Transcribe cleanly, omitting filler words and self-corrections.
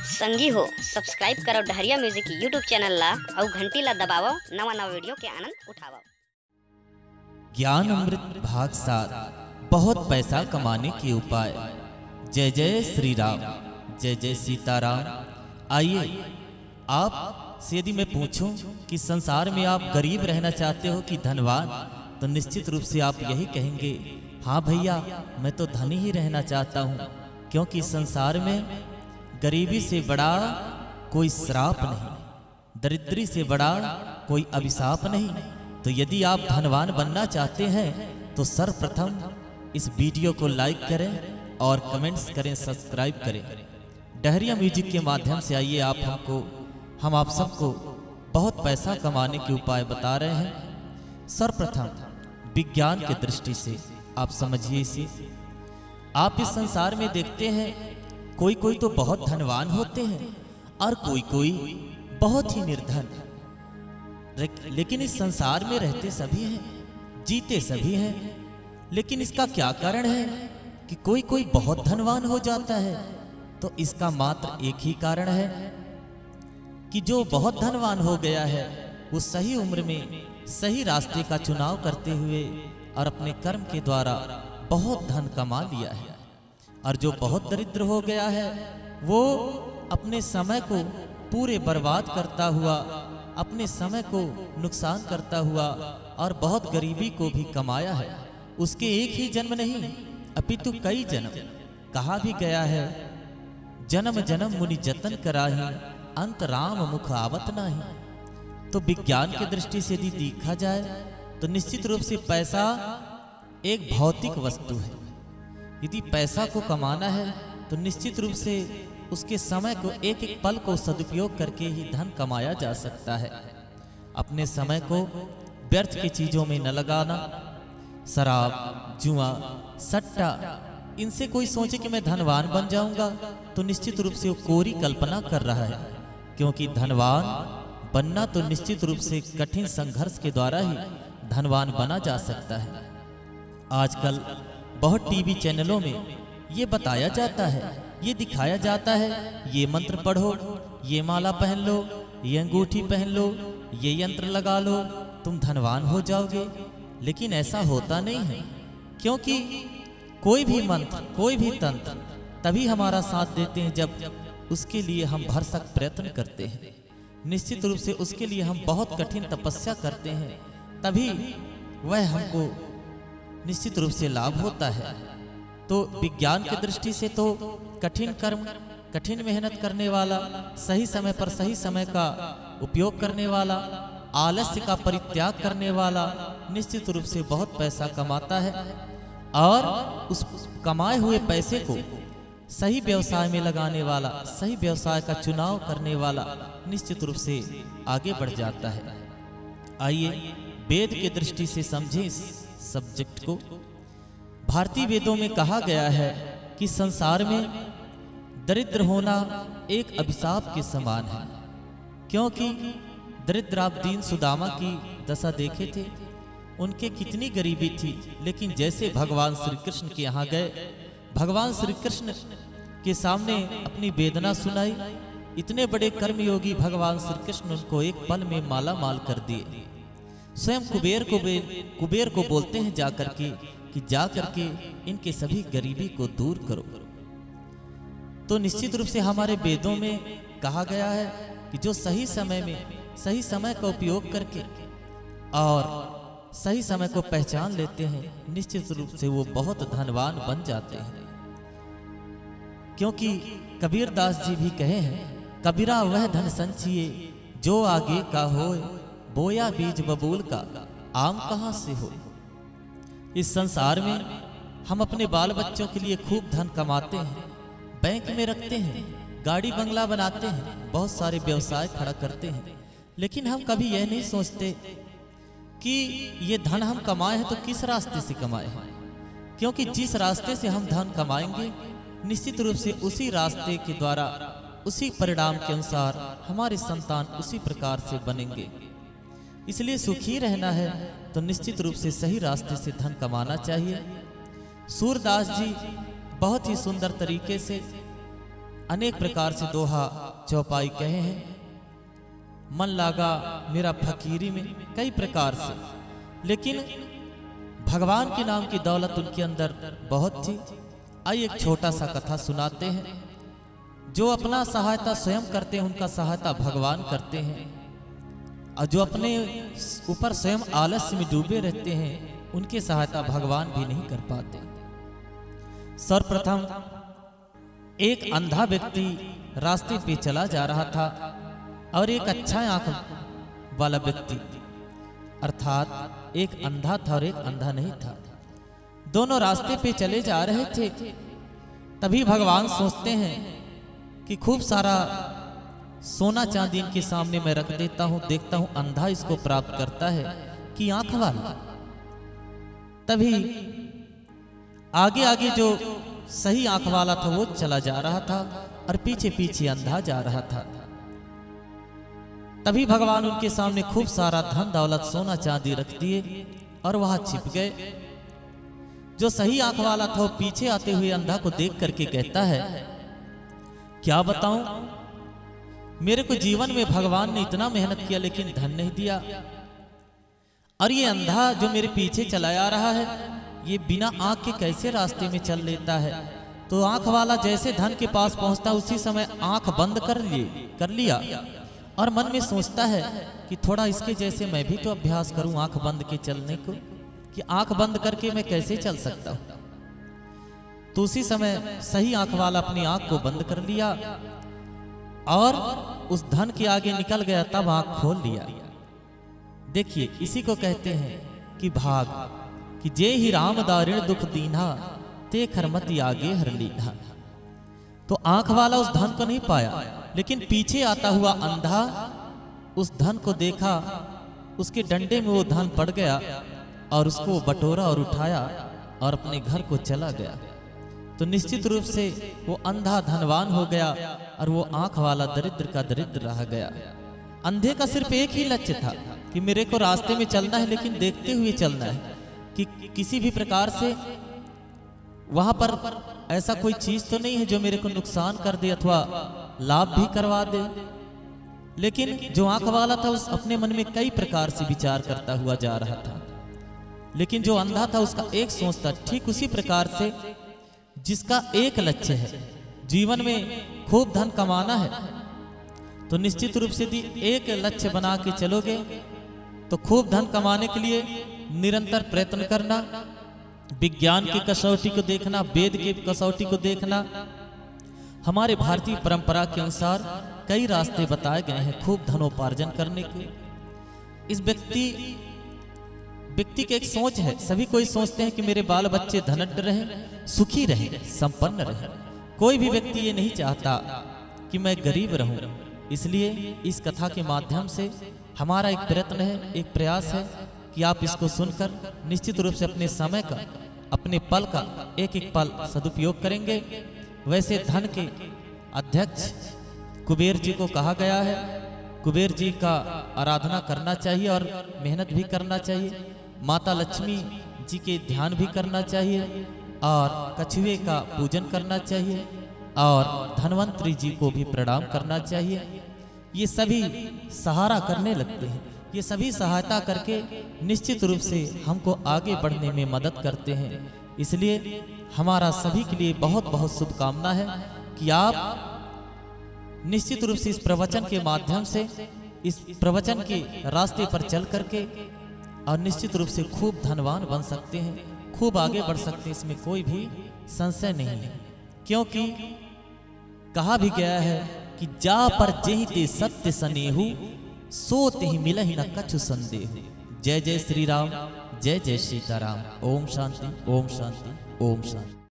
संगी हो सब्सक्राइब करो डहरिया म्यूजिक यूट्यूब चैनल ला और घंटी ला दबावो नवा नवा वीडियो के आनंद उठावो। ज्ञान अमृत भाग 7 बहुत पैसा कमाने के उपाय। जय जय श्री राम, जय जय सीताराम। आइए आप से यदि मैं पूछूं कि संसार में आप गरीब रहना चाहते हो कि धनवान, तो निश्चित रूप से आप यही कहेंगे, हाँ भैया मैं तो धनी ही रहना चाहता हूँ, क्योंकि संसार में गरीबी से बड़ा कोई श्राप नहीं, दरिद्री से बड़ा कोई अभिशाप नहीं। तो यदि आप धनवान बनना चाहते हैं तो सर्वप्रथम इस वीडियो को लाइक करें और कमेंट्स करें, सब्सक्राइब करें। डहरिया म्यूजिक के माध्यम से आइए हम आप सबको बहुत पैसा कमाने के उपाय बता रहे हैं। सर्वप्रथम विज्ञान की दृष्टि से आप समझिए इसे। आप इस संसार में देखते हैं कोई कोई तो बहुत धनवान होते हैं और कोई कोई बहुत ही निर्धन, लेकिन इस संसार में रहते सभी हैं, जीते सभी हैं। लेकिन इसका क्या कारण है कि कोई कोई बहुत धनवान हो जाता है? तो इसका मात्र एक ही कारण है कि जो बहुत धनवान हो गया है वो सही उम्र में सही रास्ते का चुनाव करते हुए और अपने कर्म के द्वारा बहुत धन कमा लिया है। और जो बहुत दरिद्र हो गया है वो अपने समय को पूरे बर्बाद करता हुआ, अपने समय को नुकसान करता हुआ और बहुत गरीबी को भी कमाया है। उसके एक ही जन्म नहीं अपितु कई जन्म। कहा भी गया है, जन्म जन्म मुनि जतन कराही, अंत राम मुख आवत नाही। तो विज्ञान की दृष्टि से यदि देखा जाए तो निश्चित रूप से पैसा एक भौतिक वस्तु है। यदि पैसा को कमाना है तो निश्चित रूप से उसके समय को एक एक पल को सदुपयोग करके ही धन कमाया जा सकता है। अपने समय को व्यर्थ की चीजों में न लगाना, शराब, जुआ, सट्टा, इनसे कोई सोचे कि मैं धनवान बन जाऊंगा तो निश्चित रूप से वो कोरी कल्पना कर रहा है, क्योंकि धनवान बनना तो निश्चित रूप से कठिन संघर्ष के द्वारा ही धनवान बना जा सकता है। आजकल बहुत टीवी चैनलों में ये बताया जाता है, ये दिखाया जाता है, ये मंत्र पढ़ो, ये माला पहन लो, ये अंगूठी पहन लो, ये यंत्र लगा लो, तुम धनवान हो जाओगे। लेकिन ऐसा होता नहीं है, क्योंकि कोई भी मंत्र, कोई भी तंत्र तभी हमारा साथ देते हैं जब उसके लिए हम भरसक प्रयत्न करते हैं। निश्चित रूप से उसके लिए हम बहुत कठिन तपस्या करते हैं, तभी वह हमको निश्चित रूप से लाभ होता है। तो विज्ञान की दृष्टि से तो कठिन कर्म, कठिन मेहनत करने वाला, सही समय पर सही समय का उपयोग करने वाला, आलस्य का परित्याग करने वाला निश्चित रूप से बहुत पैसा कमाता है और उस कमाए हुए पैसे को सही व्यवसाय में लगाने वाला, सही व्यवसाय का चुनाव करने वाला निश्चित रूप से आगे बढ़ जाता है। आइए वेद की दृष्टि से समझें इस सब्जेक्ट को। भारतीय वेदों में कहा गया है कि संसार में दरिद्र होना एक अभिशाप के समान है, क्योंकि दरिद्र, आप दीन सुदामा की दशा देखे थे, उनके कितनी गरीबी थी, लेकिन जैसे भगवान श्री कृष्ण के यहाँ गए, भगवान श्री कृष्ण के सामने अपनी वेदना सुनाई, इतने बड़े कर्मयोगी भगवान श्री कृष्ण उनको एक पल में माला माल कर दिए। स्वयं कुबेर को बोलते हैं जाकर के कि जाकर के इनके सभी गरीबी को दूर करो। तो निश्चित रूप से हमारे वेदों में कहा गया है कि जो सही समय में सही समय का उपयोग करके और सही समय को पहचान लेते हैं, निश्चित रूप से वो बहुत धनवान बन जाते हैं। क्योंकि कबीर दास जी भी कहे हैं, कबीरा वह धन संचिए जो आगे का होए, बोया बीज बबूल का आम कहाँ से हो। इस संसार में हम अपने बाल बच्चों के लिए खूब धन कमाते हैं, बैंक में रखते हैं, गाड़ी बंगला बनाते हैं, बहुत सारे व्यवसाय खड़ा करते हैं, लेकिन हम कभी यह नहीं सोचते कि ये धन हम कमाए हैं तो किस रास्ते से कमाए हैं। क्योंकि जिस रास्ते से हम धन कमाएंगे निश्चित रूप से उसी रास्ते के द्वारा, उसी परिणाम के अनुसार हमारे संतान उसी प्रकार से बनेंगे। इसलिए सुखी रहना है तो निश्चित रूप से सही रास्ते से धन कमाना चाहिए। सूरदास जी बहुत ही सुंदर तरीके से अनेक प्रकार से दोहा चौपाई कहे हैं। मन लागा मेरा फकीरी में, कई प्रकार से, लेकिन भगवान के नाम की दौलत उनके अंदर बहुत थी। आइए एक छोटा सा कथा सुनाते हैं। जो अपना सहायता स्वयं करते हैं उनका सहायता भगवान करते हैं, और जो अपने ऊपर स्वयं आलस्य में डूबे रहते हैं उनकी सहायता भगवान भी नहीं कर पाते। सर्वप्रथम एक अंधा व्यक्ति रास्ते पे चला जा रहा था और एक अच्छा आंख वाला व्यक्ति, अर्थात एक अंधा था और एक अंधा नहीं था, दोनों रास्ते पे चले जा रहे थे। तभी भगवान सोचते हैं कि खूब सारा सोना चांदी इनके सामने मैं रख देता हूं, देखता हूं अंधा इसको प्राप्त करता है कि आंख वाला। तभी आगे आगे जो सही आंख वाला था वो चला जा रहा था और पीछे पीछे अंधा जा रहा था। तभी भगवान उनके सामने खूब सारा धन दौलत सोना चांदी रख दिए और वहां छिप गए। जो सही आंख वाला था वो पीछे आते हुए अंधा को देख करके कहता है, क्या बताऊं, मेरे को जीवन में भगवान ने इतना मेहनत किया लेकिन धन नहीं दिया, और ये अंधा जो मेरे पीछे चला आ रहा है ये बिना आंख के कैसे रास्ते में चल लेता है। तो आंख वाला जैसे धन के पास पहुंचता उसी समय आंख बंद कर लिया और मन में सोचता है कि थोड़ा इसके जैसे मैं भी तो अभ्यास करूं आंख बंद के चलने को, कि आंख बंद करके मैं कैसे चल सकता हूं। तो उसी समय सही आंख वाला अपनी आंख को बंद कर लिया और उस धन के आगे निकल गया, तब आंख खोल लिया। देखिए इसी को कहते हैं कि भाग, कि जे ही राम दारिण दुख दीन्हा ते खरमति आगे हर लीन्हा। तो आंख वाला उस धन को नहीं पाया, लेकिन पीछे आता हुआ अंधा उस धन को देखा, उसके डंडे में वो धन पड़ गया और उसको बटोरा और उठाया और अपने घर को चला गया। तो निश्चित रूप से वो अंधा धनवान हो गया और वो आंख वाला दरिद्र का दरिद्र रह गया। अंधे का सिर्फ एक ही लक्ष्य था कि मेरे को रास्ते में चलना है, लेकिन देखते हुए चलना है कि किसी भी प्रकार से वहां पर ऐसा कोई चीज तो नहीं है जो मेरे को नुकसान कर दे अथवा लाभ भी करवा दे। लेकिन जो आंख वाला था उस अपने मन में कई प्रकार से विचार करता हुआ जा रहा था, लेकिन जो अंधा था उसका एक सोच था। ठीक उसी प्रकार से जिसका एक लक्ष्य है जीवन में खूब धन कमाना है, तो निश्चित रूप से यदि एक लक्ष्य बना के चलोगे तो खूब धन कमाने के लिए निरंतर प्रयत्न करना, विज्ञान की कसौटी को देखना, वेद की कसौटी को देखना। हमारे भारतीय परंपरा के अनुसार कई रास्ते बताए गए हैं खूब धनोपार्जन करने के। इस व्यक्ति की एक सोच है, सभी कोई सोचते हैं कि मेरे बाल बच्चे धनढ़ रहे, सुखी रहे, संपन्न रहे। कोई भी व्यक्ति ये नहीं चाहता कि मैं गरीब रहूं। इसलिए इस कथा के माध्यम से हमारा एक प्रयत्न है, एक प्रयास है कि आप इसको सुनकर निश्चित रूप से अपने समय का, अपने पल का एक एक पल सदुपयोग करेंगे। वैसे धन के अध्यक्ष कुबेर जी को कहा गया है, कुबेर जी का आराधना करना चाहिए और मेहनत भी करना चाहिए। माता लक्ष्मी जी के ध्यान भी करना चाहिए और कछुए का पूजन करना चाहिए और धनवंतरी जी को भी प्रणाम करना चाहिए। ये सभी सहारा करने लगते हैं, ये सभी सहायता करके निश्चित रूप से हमको आगे बढ़ने में मदद करते हैं। इसलिए हमारा सभी के लिए बहुत बहुत शुभकामना है कि आप निश्चित रूप से इस प्रवचन के माध्यम से, इस प्रवचन के रास्ते पर चल करके और निश्चित रूप से खूब धनवान बन सकते हैं, खूब आगे बढ़ सकते हैं। इसमें कोई भी संशय नहीं है, क्योंकि कहा भी गया है कि जा पर जेहि ते सत्य सनेहु सो तेहि मिलहि न कछु संदेहु। जय जय श्री राम, जय जय सीताराम। ओम शांति, ओम शांति, ओम शांति।